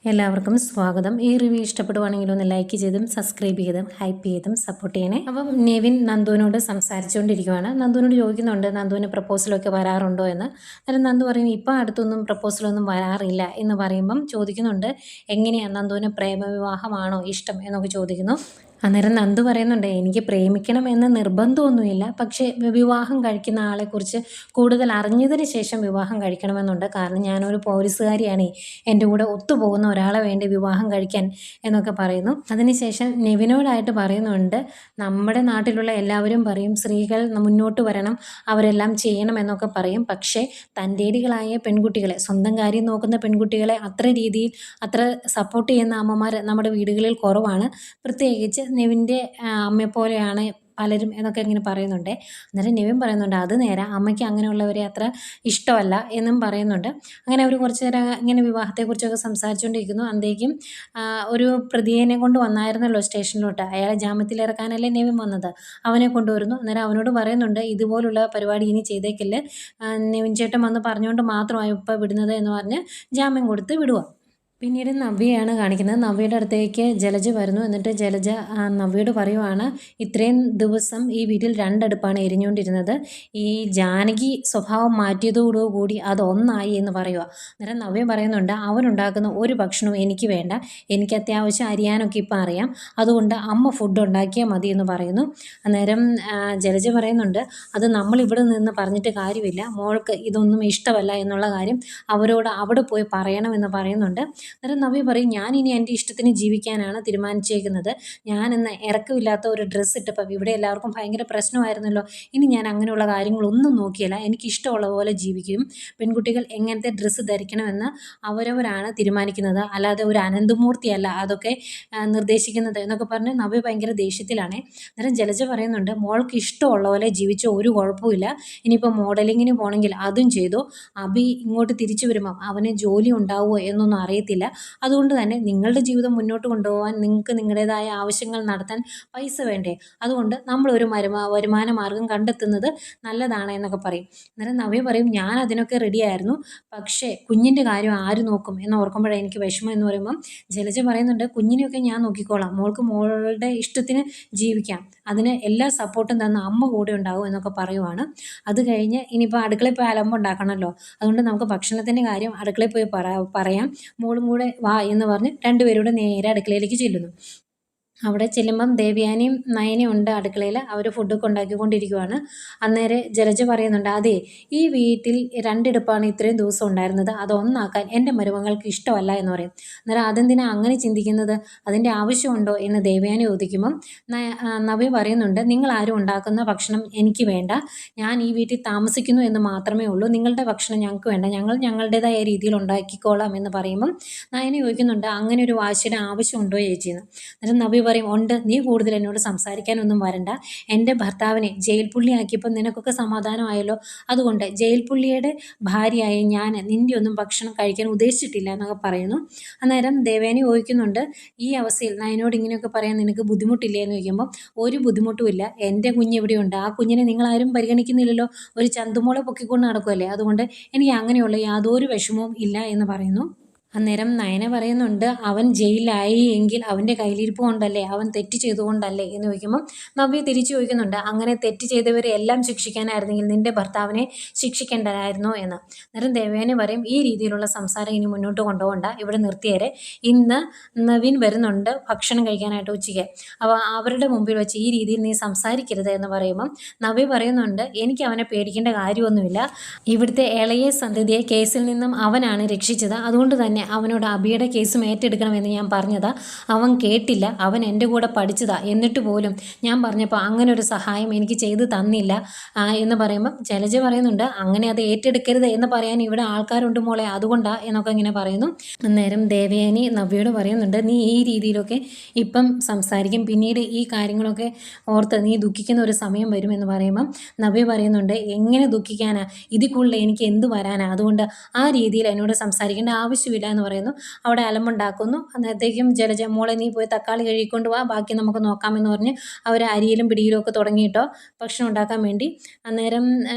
എല്ലാവർക്കും സ്വാഗതം. ഈ റിവ്യൂ ഇഷ്ടപ്പെടുവാണെങ്കിൽ ഒന്ന് ലൈക്ക് ചെയ്തും സബ്സ്ക്രൈബ് ചെയ്തും ഹൈപ്പ് ചെയ്തും സപ്പോർട്ട് ചെയ്യണേ. അപ്പം നെവിൻ നന്ദുവിനോട് സംസാരിച്ചുകൊണ്ടിരിക്കുകയാണ്. നന്ദുവിനോട് ചോദിക്കുന്നുണ്ട് നന്ദുവിന് പ്രപ്പോസലൊക്കെ വരാറുണ്ടോ എന്ന്. അന്നേരം നന്ദു പറയും ഇപ്പം അടുത്തൊന്നും പ്രപ്പോസലൊന്നും വരാറില്ല എന്ന് പറയുമ്പം ചോദിക്കുന്നുണ്ട് എങ്ങനെയാണ് നന്ദുവിന് പ്രേമവിവാഹമാണോ ഇഷ്ടം എന്നൊക്കെ ചോദിക്കുന്നു. അന്നേരം നന്ദു പറയുന്നുണ്ട് എനിക്ക് പ്രേമിക്കണം എന്ന നിർബന്ധമൊന്നുമില്ല, പക്ഷേ വിവാഹം കഴിക്കുന്ന ആളെക്കുറിച്ച് കൂടുതൽ അറിഞ്ഞതിന് ശേഷം വിവാഹം കഴിക്കണമെന്നുണ്ട്. കാരണം ഞാനൊരു പോലീസുകാരിയാണ്, എൻ്റെ കൂടെ ഒത്തുപോകുന്ന ഒരാളെ വേണ്ടി വിവാഹം കഴിക്കാൻ എന്നൊക്കെ പറയുന്നു. അതിനുശേഷം നെവിനോടായിട്ട് പറയുന്നുണ്ട് നമ്മുടെ നാട്ടിലുള്ള എല്ലാവരും പറയും സ്ത്രീകൾ മുന്നോട്ട് വരണം, അവരെല്ലാം ചെയ്യണം എന്നൊക്കെ പറയും. പക്ഷേ തൻ്റേടികളായ പെൺകുട്ടികളെ, സ്വന്തം കാര്യം നോക്കുന്ന പെൺകുട്ടികളെ അത്ര സപ്പോർട്ട് ചെയ്യുന്ന അമ്മമാർ നമ്മുടെ വീടുകളിൽ കുറവാണ്. പ്രത്യേകിച്ച് നെവിൻ്റെ അമ്മയെപ്പോലെയാണ് പലരും എന്നൊക്കെ ഇങ്ങനെ പറയുന്നുണ്ട്. അന്നേരം നെവിൻ പറയുന്നുണ്ട് അത് നേരെ അമ്മയ്ക്ക് അങ്ങനെയുള്ളവരെ അത്ര ഇഷ്ടമല്ല എന്നും പറയുന്നുണ്ട്. അങ്ങനെ അവർ കുറച്ച് നേരം ഇങ്ങനെ വിവാഹത്തെക്കുറിച്ചൊക്കെ സംസാരിച്ചുകൊണ്ടിരിക്കുന്നു. അന്തേക്കും ഒരു പ്രതിയെ കൊണ്ട് വന്നായിരുന്നല്ലോ സ്റ്റേഷനിലോട്ട്, അയാളെ ജാമ്യത്തിലിറക്കാനല്ലേ നെവിൻ വന്നത്, അവനെ കൊണ്ടുവരുന്നു. അന്നേരം അവനോട് പറയുന്നുണ്ട് ഇതുപോലുള്ള പരിപാടി ഇനി ചെയ്തേക്കില്ല, നെവിൻ ചേട്ടൻ വന്ന് പറഞ്ഞുകൊണ്ട് മാത്രമാണ് ഇപ്പോൾ വിടുന്നത് എന്ന് പറഞ്ഞ് ജാമ്യം കൊടുത്ത് വിടുക. പിന്നീട് നവ്യയാണ് കാണിക്കുന്നത്. നവ്യയുടെ അടുത്തേക്ക് ജലജ വരുന്നു. എന്നിട്ട് ജലജ നവ്യയോട് പറയുവാണ് ഇത്രയും ദിവസം ഈ വീട്ടിൽ രണ്ടടുപ്പാണ് എരിഞ്ഞുകൊണ്ടിരുന്നത്, ഈ ജാനകി സ്വഭാവം മാറ്റിയതോടുകൂടി അത് ഒന്നായി എന്ന് പറയുക. അന്നേരം നവ്യ പറയുന്നുണ്ട് അവനുണ്ടാക്കുന്ന ഒരു ഭക്ഷണവും എനിക്ക് വേണ്ട, എനിക്ക് അത്യാവശ്യം അരിയാനൊക്കെ ഇപ്പം അറിയാം, അതുകൊണ്ട് അമ്മ ഫുഡ് ഉണ്ടാക്കിയാൽ മതി എന്ന് പറയുന്നു. അന്നേരം ജലജ പറയുന്നുണ്ട് അത് നമ്മളിവിടെ നിന്ന് പറഞ്ഞിട്ട് കാര്യമില്ല, മോൾക്ക് ഇതൊന്നും ഇഷ്ടമല്ല എന്നുള്ള കാര്യം അവരോട് അവിടെ പോയി പറയണമെന്ന് പറയുന്നുണ്ട്. അന്നേരം നവ്യ പറയും ഞാനിനി എൻ്റെ ഇഷ്ടത്തിന് ജീവിക്കാനാണ് തീരുമാനിച്ചേക്കുന്നത്, ഞാനിന്ന് ഇറക്കമില്ലാത്ത ഒരു ഡ്രസ്സ് ഇട്ടപ്പം ഇവിടെ എല്ലാവർക്കും ഭയങ്കര പ്രശ്നമായിരുന്നല്ലോ, ഇനി ഞാൻ അങ്ങനെയുള്ള കാര്യങ്ങളൊന്നും നോക്കിയല്ല, എനിക്കിഷ്ടമുള്ള പോലെ ജീവിക്കും, പെൺകുട്ടികൾ എങ്ങനത്തെ ഡ്രസ്സ് ധരിക്കണമെന്ന് അവരവരാണ് തീരുമാനിക്കുന്നത്, അല്ലാതെ ഒരു അനന്തമൂർത്തിയല്ല അതൊക്കെ നിർദ്ദേശിക്കുന്നത് എന്നൊക്കെ പറഞ്ഞ് നവ്യ ഭയങ്കര ദേഷ്യത്തിലാണ്. അന്നേരം ജലജ പറയുന്നുണ്ട് മോൾക്ക് ഇഷ്ടമുള്ള പോലെ ജീവിച്ച ഒരു കുഴപ്പമില്ല, ഇനിയിപ്പോൾ മോഡലിങ്ങിന് പോകണമെങ്കിൽ അതും ചെയ്തു, അഭി ഇങ്ങോട്ട് തിരിച്ചു വരുമ്പം അവന് ജോലി ഉണ്ടാവുമോ എന്നൊന്നും അറിയത്തില്ല, അതുകൊണ്ട് തന്നെ നിങ്ങളുടെ ജീവിതം മുന്നോട്ട് കൊണ്ടുപോകാൻ നിങ്ങൾക്ക് നിങ്ങളുടേതായ ആവശ്യങ്ങൾ നടത്താൻ പൈസ വേണ്ടേ, അതുകൊണ്ട് നമ്മളൊരു വരുമാന മാർഗം കണ്ടെത്തുന്നത് നല്ലതാണ് എന്നൊക്കെ പറയും. അന്നേരം നവ്യ പറയും ഞാൻ അതിനൊക്കെ റെഡിയായിരുന്നു, പക്ഷേ കുഞ്ഞിൻ്റെ കാര്യം ആര് നോക്കും എന്ന് ഓർക്കുമ്പോഴാണ് എനിക്ക് വിഷമം എന്ന് പറയുമ്പം ജലജ പറയുന്നുണ്ട് കുഞ്ഞിനെയൊക്കെ ഞാൻ നോക്കിക്കോളാം, മോൾക്ക് മോളുടെ ഇഷ്ടത്തിന് ജീവിക്കാം, അതിന് എല്ലാ സപ്പോർട്ടും തന്ന അമ്മ കൂടെ ഉണ്ടാവും എന്നൊക്കെ പറയുവാണ്. അത് കഴിഞ്ഞ് ഇനിയിപ്പോൾ അടുക്കളയിൽ പോയി അലമ്പുണ്ടാക്കണമല്ലോ, അതുകൊണ്ട് നമുക്ക് ഭക്ഷണത്തിൻ്റെ കാര്യം അടുക്കളയിൽ പോയി പറയാം, മോളും കൂടെ വാ എന്ന് പറഞ്ഞ് രണ്ടുപേരും നേരെ അടുക്കളയിലേക്ക് ചെല്ലുന്നു. അവിടെ ചെല്ലുമ്പം ദേവയാനിയും നയനയും ഉണ്ട് അടുക്കളയിൽ, അവർ ഫുഡൊക്കെ ഉണ്ടാക്കിക്കൊണ്ടിരിക്കുവാണ്. അന്നേരം ജലജ പറയുന്നുണ്ട് അതെ ഈ വീട്ടിൽ രണ്ടിടുപ്പാണ് ഇത്രയും ദിവസം ഉണ്ടായിരുന്നത്, അതൊന്നാക്കാൻ എൻ്റെ മരുമകൾക്ക് ഇഷ്ടമല്ല എന്ന് പറയും. അന്നേരം അതെന്തിനാ അങ്ങനെ ചിന്തിക്കുന്നത്, അതിൻ്റെ ആവശ്യമുണ്ടോ എന്ന് ദേവയാനി ചോദിക്കുമ്പം നവ്യ പറയുന്നുണ്ട് നിങ്ങൾ ആരും ഉണ്ടാക്കുന്ന ഭക്ഷണം എനിക്ക് വേണ്ട, ഞാൻ ഈ വീട്ടിൽ താമസിക്കുന്നു എന്ന് മാത്രമേ ഉള്ളൂ, നിങ്ങളുടെ ഭക്ഷണം ഞങ്ങൾക്ക് വേണ്ട, ഞങ്ങൾ ഞങ്ങളുടേതായ രീതിയിൽ ഉണ്ടാക്കിക്കോളാം എന്ന് പറയുമ്പം നയന ചോദിക്കുന്നുണ്ട് അങ്ങനെ ഒരു വാശിയുടെ ആവശ്യമുണ്ടോ ചേച്ചിയെന്ന്. അന്നേരം നവ്യ പറയും ഉണ്ട്, നീ കൂടുതൽ എന്നോട് സംസാരിക്കാനൊന്നും വരണ്ട, എൻ്റെ ഭർത്താവിനെ ജയിൽ പുള്ളിയാക്കിയപ്പോൾ നിനക്കൊക്കെ സമാധാനമായല്ലോ, അതുകൊണ്ട് ജയിൽ പുള്ളിയുടെ ഭാര്യയായ ഞാൻ നിൻ്റെ ഒന്നും ഭക്ഷണം കഴിക്കാൻ ഉദ്ദേശിച്ചിട്ടില്ല എന്നൊക്കെ പറയുന്നു. അന്നേരം ദേവേനി ചോദിക്കുന്നുണ്ട് ഈ അവസ്ഥയിൽ നയനോട് ഇങ്ങനെയൊക്കെ പറയാൻ നിനക്ക് ബുദ്ധിമുട്ടില്ലേ എന്ന് ചോദിക്കുമ്പോൾ ഒരു ബുദ്ധിമുട്ടുമില്ല, എൻ്റെ കുഞ്ഞ് ഇവിടെയുണ്ട്, ആ കുഞ്ഞിനെ നിങ്ങളാരും പരിഗണിക്കുന്നില്ലല്ലോ, ഒരു ചന്തുമോളെ പൊക്കിക്കൊണ്ട് നടക്കുമല്ലേ, അതുകൊണ്ട് എനിക്ക് അങ്ങനെയുള്ള യാതൊരു വിഷമവും ഇല്ല എന്ന് പറയുന്നു. അന്നേരം നയന പറയുന്നുണ്ട് അവൻ ജയിലായി എങ്കിൽ അവൻ്റെ കയ്യിലിരിപ്പ് കൊണ്ടല്ലേ, അവൻ തെറ്റ് ചെയ്തുകൊണ്ടല്ലേ എന്ന് ചോദിക്കുമ്പം നവ്യ തിരിച്ചു ചോദിക്കുന്നുണ്ട് അങ്ങനെ തെറ്റ് ചെയ്തവരെ എല്ലാം ശിക്ഷിക്കാനായിരുന്നെങ്കിൽ നിൻ്റെ ഭർത്താവിനെ ശിക്ഷിക്കേണ്ടതായിരുന്നോ എന്ന്. അന്നേരം ദേവേനെ പറയും ഈ രീതിയിലുള്ള സംസാരം ഇനി മുന്നോട്ട് കൊണ്ടുപോകണ്ട, ഇവിടെ നിർത്തിയേരെ, ഇന്ന് നവീൻ വരുന്നുണ്ട് ഭക്ഷണം കഴിക്കാനായിട്ട് ഉച്ചയ്ക്ക്, അപ്പോൾ അവരുടെ മുമ്പിൽ വെച്ച് ഈ രീതിയിൽ നീ സംസാരിക്കരുത് എന്ന് പറയുമ്പം നവ്യ പറയുന്നുണ്ട് എനിക്ക് അവനെ പേടിക്കേണ്ട കാര്യമൊന്നുമില്ല, ഇവിടുത്തെ ഇളയ സന്തതിയെ കേസിൽ നിന്നും അവനാണ് രക്ഷിച്ചത്, അതുകൊണ്ട് തന്നെ അവനോട് അഭിയുടെ കേസും ഏറ്റെടുക്കണമെന്ന് ഞാൻ പറഞ്ഞതാ, അവൻ കേട്ടില്ല, അവൻ എൻ്റെ കൂടെ പഠിച്ചതാ, എന്നിട്ട് പോലും ഞാൻ പറഞ്ഞപ്പോൾ അങ്ങനെ ഒരു സഹായം എനിക്ക് ചെയ്തു തന്നില്ല എന്ന് പറയുമ്പോൾ ജലജ പറയുന്നുണ്ട് അങ്ങനെ അത് ഏറ്റെടുക്കരുത് എന്ന് പറയാൻ ഇവിടെ ആൾക്കാരുണ്ട് മോളെ, അതുകൊണ്ടാ എന്നൊക്കെ ഇങ്ങനെ പറയുന്നു. അന്നേരം ദേവയാനി നവ്യയോട് പറയുന്നുണ്ട് നീ ഈ രീതിയിലൊക്കെ ഇപ്പം സംസാരിക്കും, പിന്നീട് ഈ കാര്യങ്ങളൊക്കെ ഓർത്ത് നീ ദുഃഖിക്കുന്ന ഒരു സമയം വരുമെന്ന് പറയുമ്പം നവ്യ പറയുന്നുണ്ട് എങ്ങനെ ദുഃഖിക്കാനാ, ഇതിൽ കൂടുതൽ എനിക്ക് എന്ത് വരാനാ, അതുകൊണ്ട് ആ രീതിയിൽ എന്നോട് സംസാരിക്കേണ്ട ആവശ്യമില്ല എന്ന് പറയുന്നു. അവിടെ അലമ്പുണ്ടാക്കുന്നു. അന്നേരത്തേക്കും ജലജ മോളെ നീ പോയി തക്കാളി കഴുകിക്കൊണ്ട് വാ, ബാക്കി നമുക്ക് നോക്കാമെന്ന് പറഞ്ഞ് അവർ അരിയിലും പിടിയിലും ഒക്കെ തുടങ്ങിയിട്ടോ ഭക്ഷണം ഉണ്ടാക്കാൻ വേണ്ടി. അന്നേരം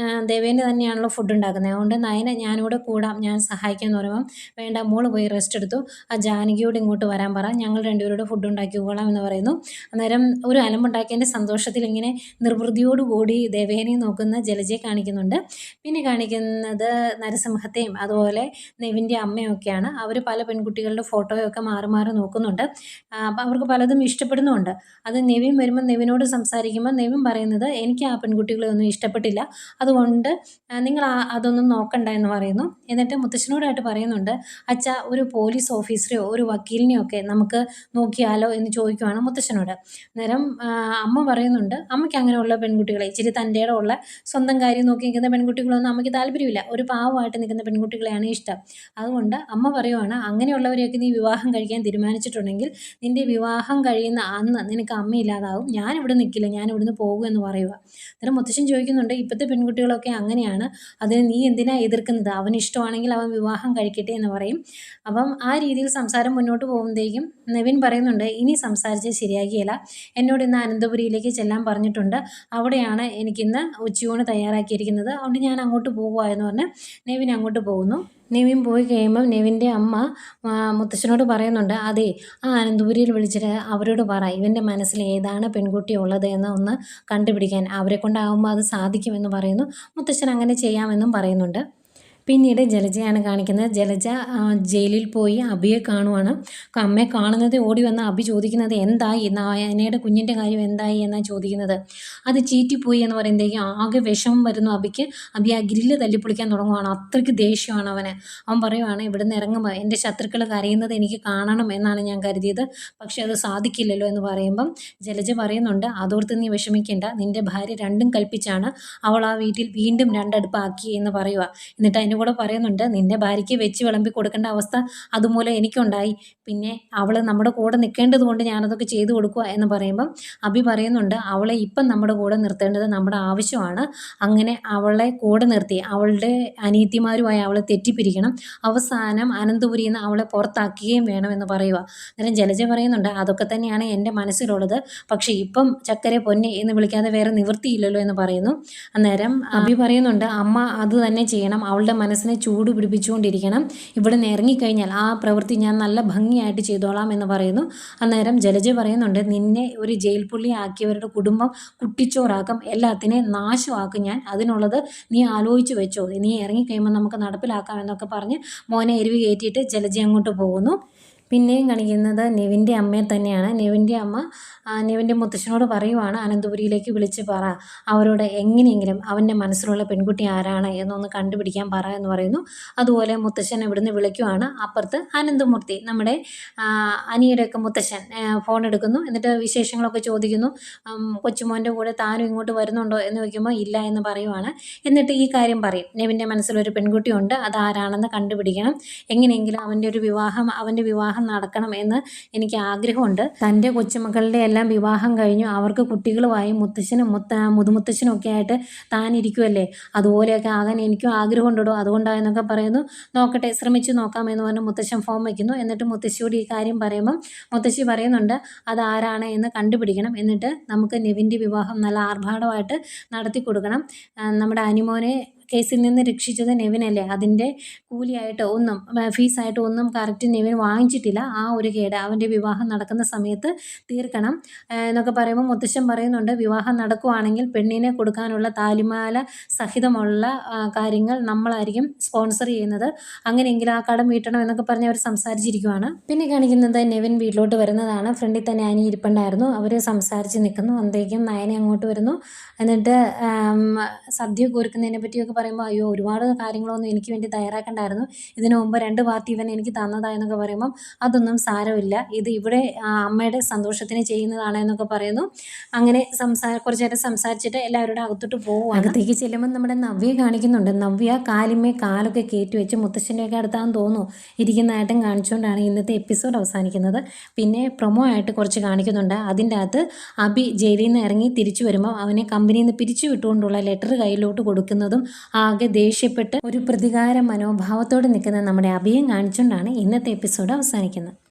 ദേവേൻ്റെ തന്നെയാണല്ലോ ഫുഡ് ഉണ്ടാക്കുന്നത്. അതുകൊണ്ട് നയന ഞാനിവിടെ കൂടാം, ഞാൻ സഹായിക്കാം എന്ന് പറയുമ്പം വേണ്ട മോള് പോയി റെസ്റ്റ് എടുത്തു, ആ ജാനകിയോട് ഇങ്ങോട്ട് വരാൻ പറ, ഞങ്ങൾ രണ്ടുപേരോട് ഫുഡ് ഉണ്ടാക്കിക്കോളാം എന്ന് പറയുന്നു. അന്നേരം ഒരു അലമ്പുണ്ടാക്കിയതിൻ്റെ സന്തോഷത്തിൽ ഇങ്ങനെ നിർവൃതിയോടുകൂടി ദേവേനെ നോക്കുന്ന ജലജയെ കാണിക്കുന്നുണ്ട്. പിന്നെ കാണിക്കുന്നത് നരസിംഹത്തെയും അതുപോലെ നെവിൻ്റെ അമ്മയൊക്കെയാണ്. അവർ പല പെൺകുട്ടികളുടെ ഫോട്ടോയൊക്കെ മാറി മാറി നോക്കുന്നുണ്ട്. അപ്പം അവർക്ക് പലതും ഇഷ്ടപ്പെടുന്നുമുണ്ട്. അത് നെവിൻ വരുമ്പോൾ നെവിനോട് സംസാരിക്കുമ്പോൾ നെവിൻ പറയുന്നത് എനിക്ക് ആ പെൺകുട്ടികളെ ഒന്നും ഇഷ്ടപ്പെട്ടില്ല, അതുകൊണ്ട് നിങ്ങൾ അതൊന്നും നോക്കണ്ട എന്ന് പറയുന്നു. എന്നിട്ട് മുത്തശ്ശനോടായിട്ട് പറയുന്നുണ്ട്, അച്ഛ ഒരു പോലീസ് ഓഫീസറെയോ ഒരു വക്കീലിനെയോ ഒക്കെ നമുക്ക് നോക്കിയാലോ എന്ന് ചോദിക്കുവാണ് മുത്തശ്ശനോട്. അന്നേരം അമ്മ പറയുന്നുണ്ട് അമ്മയ്ക്ക് അങ്ങനെയുള്ള പെൺകുട്ടികളെ, ഇച്ചിരി തൻ്റെ ഉള്ള സ്വന്തം കാര്യം നോക്കി നിൽക്കുന്ന പെൺകുട്ടികളൊന്നും അമ്മയ്ക്ക് താല്പര്യമില്ല, ഒരു പാവമായിട്ട് നിൽക്കുന്ന പെൺകുട്ടികളെയാണ് ഇഷ്ടം. അതുകൊണ്ട് അമ്മ പറയുവാണ് അങ്ങനെയുള്ളവരെയൊക്കെ നീ വിവാഹം കഴിക്കാൻ തീരുമാനിച്ചിട്ടുണ്ടെങ്കിൽ നിൻ്റെ വിവാഹം കഴിയുന്ന അന്ന് നിനക്ക് അമ്മയില്ലാതാവും, ഞാനിവിടെ നിൽക്കില്ല, ഞാനിവിടുന്ന് പോകും എന്ന് പറയുക. അന്നേരം മുത്തശ്ശൻ ചോദിക്കുന്നുണ്ട് ഇപ്പോഴത്തെ പെൺകുട്ടികളൊക്കെ അങ്ങനെയാണ്, അതിന് നീ എന്തിനാ എതിർക്കുന്നത്, അവന് ഇഷ്ടമാണെങ്കിൽ അവൻ വിവാഹം കഴിക്കട്ടെ എന്ന് പറയും. അപ്പം ആ രീതിയിൽ സംസാരം മുന്നോട്ട് പോകുമ്പോഴത്തേക്കും നെവിൻ പറയുന്നുണ്ട് ഇനി സംസാരിച്ചത് ശരിയാകിയല്ല, എന്നോട് ഇന്ന് അനന്തപുരിയിലേക്ക് ചെല്ലാൻ പറഞ്ഞിട്ടുണ്ട്, അവിടെയാണ് എനിക്കിന്ന് ഉച്ചയൂണ് തയ്യാറാക്കിയിരിക്കുന്നത്, അതുകൊണ്ട് ഞാൻ അങ്ങോട്ട് പോകുക എന്ന് പറഞ്ഞ് നെവിൻ അങ്ങോട്ട് പോകുന്നു. നെവിൻ പോയി കഴിയുമ്പം നെവിൻ്റെ അമ്മ മുത്തശ്ശനോട് പറയുന്നുണ്ട് അതെ ആ അനന്തപുരിയിൽ വിളിച്ചിട്ട് അവരോട് പറ ഇവൻ്റെ മനസ്സിൽ ഏതാണ് പെൺകുട്ടി ഉള്ളത് എന്ന് ഒന്ന് കണ്ടുപിടിക്കാൻ, അവരെ കൊണ്ടാകുമ്പോൾ അത് സാധിക്കുമെന്ന് പറയുന്നു. മുത്തശ്ശൻ അങ്ങനെ ചെയ്യാമെന്നും പറയുന്നുണ്ട്. പിന്നീട് ജലജയാണ് കാണിക്കുന്നത്. ജലജ ജയിലിൽ പോയി അഭിയെ കാണുവാണ്. അമ്മയെ കാണുന്നത് ഓടി വന്ന അഭി ചോദിക്കുന്നത് എന്തായി, നായനയുടെ കുഞ്ഞിൻ്റെ കാര്യം എന്തായി എന്നാണ് ചോദിക്കുന്നത്. അത് ചീറ്റിപ്പോയി എന്ന് പറയുമ്പോഴേക്കും ആകെ വിഷമം വരുന്നു അഭിക്ക്. അഭി ആ ഗ്രില്ല് തല്ലിപ്പൊളിക്കാൻ തുടങ്ങുവാണ്. അത്രയ്ക്ക് ദേഷ്യമാണ് അവന്. അവൻ പറയുവാണ് ഇവിടുന്ന് ഇറങ്ങുമ്പോൾ എൻ്റെ ശത്രുക്കൾ കരയുന്നത് എനിക്ക് കാണണം എന്നാണ് ഞാൻ കരുതിയത്, പക്ഷെ അത് സാധിക്കില്ലല്ലോ എന്ന് പറയുമ്പം ജലജ പറയുന്നുണ്ട് അതോർത്ത് നീ വിഷമിക്കേണ്ട, നിൻ്റെ ഭാര്യ രണ്ടും കൽപ്പിച്ചാണ് അവൾ ആ വീട്ടിൽ വീണ്ടും രണ്ടടുപ്പാക്കി എന്ന് പറയുക. എന്നിട്ട് അതിൻ്റെ കൂടെ പറയുന്നുണ്ട് നിൻ്റെ ഭാര്യയ്ക്ക് വെച്ച് വിളമ്പി കൊടുക്കേണ്ട അവസ്ഥ അതുമൂലം എനിക്കുണ്ടായി, പിന്നെ അവൾ നമ്മുടെ കൂടെ നിൽക്കേണ്ടത് കൊണ്ട് ഞാനതൊക്കെ ചെയ്തു കൊടുക്കുക എന്ന് പറയുമ്പം അഭി പറയുന്നുണ്ട് അവളെ ഇപ്പം നമ്മുടെ കൂടെ നിർത്തേണ്ടത് നമ്മുടെ ആവശ്യമാണ്, അങ്ങനെ അവളെ കൂടെ നിർത്തി അവളുടെ അനിയത്തിമാരുമായി അവളെ തെറ്റിപ്പിരിക്കണം, അവസാനം അനന്തപുരിയിൽ നിന്ന് അവളെ പുറത്താക്കുകയും വേണമെന്ന് പറയുക. അന്നേരം ജലജ പറയുന്നുണ്ട് അതൊക്കെ തന്നെയാണ് എൻ്റെ മനസ്സിലുള്ളത്, പക്ഷേ ഇപ്പം ചക്കരെ പൊന്നെ എന്ന് വിളിക്കാതെ വേറെ നിവൃത്തിയില്ലല്ലോ എന്ന് പറയുന്നു. അന്നേരം അഭി പറയുന്നുണ്ട് അമ്മ അത് തന്നെ ചെയ്യണം, അവളുടെ മനസ്സിനെ ചൂട് പിടിപ്പിച്ചുകൊണ്ടിരിക്കണം, ഇവിടെ നിന്ന് ഇറങ്ങിക്കഴിഞ്ഞാൽ ആ പ്രവൃത്തി ഞാൻ നല്ല ഭംഗിയായിട്ട് ചെയ്തോളാം എന്ന് പറയുന്നു. അന്നേരം ജലജ പറയുന്നുണ്ട് നിന്നെ ഒരു ജയിൽ പുള്ളി ആക്കിയവരുടെ കുടുംബം കുട്ടിച്ചോറാക്കും, എല്ലാത്തിനെയും നാശമാക്കും ഞാൻ, അതിനുള്ളത് നീ ആലോചിച്ച് വെച്ചോ, നീ ഇറങ്ങിക്കഴിയുമ്പോൾ നമുക്ക് നടപ്പിലാക്കാം എന്നൊക്കെ പറഞ്ഞ് മോനെ എരിവ് കയറ്റിയിട്ട് ജലജ അങ്ങോട്ട് പോകുന്നു. പിന്നെയും കാണിക്കുന്നത് നെവിൻ്റെ അമ്മയെ തന്നെയാണ്. നെവിൻ്റെ അമ്മ നെവിൻ്റെ മുത്തശ്ശനോട് പറയുവാണ് അനന്തപുരിയിലേക്ക് വിളിച്ച് പറ, അവരോട് എങ്ങനെയെങ്കിലും അവൻ്റെ മനസ്സിലുള്ള പെൺകുട്ടി ആരാണ് എന്നൊന്ന് കണ്ടുപിടിക്കാൻ പറ എന്ന് പറയുന്നു. അതുപോലെ മുത്തശ്ശൻ ഇവിടുന്ന് വിളിക്കുവാണ്. അപ്പുറത്ത് അനന്തമൂർത്തി നമ്മുടെ അനിയുടെയൊക്കെ മുത്തശ്ശൻ ഫോൺ എടുക്കുന്നു. എന്നിട്ട് വിശേഷങ്ങളൊക്കെ ചോദിക്കുന്നു. കൊച്ചുമോൻ്റെ കൂടെ താനും ഇങ്ങോട്ട് വരുന്നുണ്ടോ എന്ന് ചോദിക്കുമ്പോൾ ഇല്ല എന്ന് പറയുവാണ്. എന്നിട്ട് ഈ കാര്യം പറയും, നെവിൻ്റെ മനസ്സിലൊരു പെൺകുട്ടിയുണ്ട്, അതാരാണെന്ന് കണ്ടുപിടിക്കണം, എങ്ങനെയെങ്കിലും അവൻ്റെ വിവാഹം നടക്കണം എന്ന് എനിക്ക് ആഗ്രഹമുണ്ട്. തൻ്റെ കൊച്ചുമക്കളുടെ എല്ലാം വിവാഹം കഴിഞ്ഞു, അവർക്ക് കുട്ടികളുമായി മുത്തശ്ശനും മുതുമുത്തശ്ശനും ഒക്കെ ആയിട്ട് താൻ ഇരിക്കുമല്ലേ, അതുപോലെയൊക്കെ ആകാൻ എനിക്കും ആഗ്രഹമുണ്ടോ, അതുകൊണ്ടാണെന്നൊക്കെ പറയുന്നു. നോക്കട്ടെ, ശ്രമിച്ചു നോക്കാം എന്ന് പറഞ്ഞ് മുത്തശ്ശൻ ഫോം വയ്ക്കുന്നു. എന്നിട്ട് മുത്തശ്ശിയോട് ഈ കാര്യം പറയുമ്പം മുത്തശ്ശി പറയുന്നുണ്ട് അതാരാണ് എന്ന് കണ്ടുപിടിക്കണം, എന്നിട്ട് നമുക്ക് നെവിൻ്റെ വിവാഹം നല്ല ആർഭാടമായിട്ട് നടത്തി കൊടുക്കണം. നമ്മുടെ അനിമോനെ കേസിൽ നിന്ന് രക്ഷിച്ചത് നെവിനല്ലേ, അതിൻ്റെ കൂലിയായിട്ട് ഒന്നും ഫീസായിട്ട് ഒന്നും കറക്റ്റ് നെവിൻ വാങ്ങിച്ചിട്ടില്ല, ആ ഒരു കേട് അവൻ്റെ വിവാഹം നടക്കുന്ന സമയത്ത് തീർക്കണം എന്നൊക്കെ പറയുമ്പോൾ മുത്തശ്ശൻ പറയുന്നുണ്ട് വിവാഹം നടക്കുവാണെങ്കിൽ പെണ്ണിനെ കൊടുക്കാനുള്ള താലിമാല സഹിതമുള്ള കാര്യങ്ങൾ നമ്മളായിരിക്കും സ്പോൺസർ ചെയ്യുന്നത്, അങ്ങനെയെങ്കിലും ആ കടം വീട്ടണം എന്നൊക്കെ പറഞ്ഞ് അവർ സംസാരിച്ചിരിക്കുവാണ്. പിന്നെ കാണിക്കുന്നത് നെവിൻ വീട്ടിലോട്ട് വരുന്നതാണ്. ഫ്രണ്ടിൽ തന്നെ അനി ഇരിപ്പുണ്ടായിരുന്നു, അവർ സംസാരിച്ച് നിൽക്കുന്നു. അന്തേക്കും നയനെ അങ്ങോട്ട് വരുന്നു. എന്നിട്ട് സദ്യ ഒരുക്കുന്നതിനെ പറ്റിയൊക്കെ പറയുമ്പോൾ അയ്യോ ഒരുപാട് കാര്യങ്ങളൊന്നും എനിക്ക് വേണ്ടി തയ്യാറാക്കണ്ടായിരുന്നു, ഇതിനു മുമ്പ് 2 പാർട്ടി ഇവൻ എനിക്ക് തന്നതായെന്നൊക്കെ പറയുമ്പം അതൊന്നും സാരമില്ല, ഇത് ഇവിടെ അമ്മയുടെ സന്തോഷത്തിന് ചെയ്യുന്നതാണ് എന്നൊക്കെ പറയുന്നു. അങ്ങനെ കുറച്ച് നേരം സംസാരിച്ചിട്ട് എല്ലാവരുടെ അകത്തോട്ട് പോകും. അകത്തേക്ക് ചെല്ലുമ്പോൾ നമ്മുടെ നവ്യയെ കാണിക്കുന്നുണ്ട്. നവ്യ കാലിന്മേ കാലൊക്കെ കയറ്റി വെച്ച് മുത്തശ്ശൻ്റെയൊക്കെ അടുത്താന്ന് തോന്നുന്നു ഇരിക്കുന്നതായിട്ടും കാണിച്ചുകൊണ്ടാണ് ഇന്നത്തെ എപ്പിസോഡ് അവസാനിക്കുന്നത്. പിന്നെ പ്രൊമോ ആയിട്ട് കുറച്ച് കാണിക്കുന്നുണ്ട്. അതിൻ്റെ അകത്ത് അഭി ജയിലിൽ നിന്ന് ഇറങ്ങി തിരിച്ചു വരുമ്പോൾ അവനെ കമ്പനിയിൽ നിന്ന് പിരിച്ചു വിട്ടുകൊണ്ടുള്ള ലെറ്റർ കയ്യിലോട്ട് കൊടുക്കുന്നതും ആകെ ദേഷ്യപ്പെട്ട് ഒരു പ്രതികാര മനോഭാവത്തോടെ നിൽക്കുന്ന നമ്മുടെ അഭിയും കാണിച്ചുകൊണ്ടാണ് ഇന്നത്തെ എപ്പിസോഡ് അവസാനിക്കുന്നത്.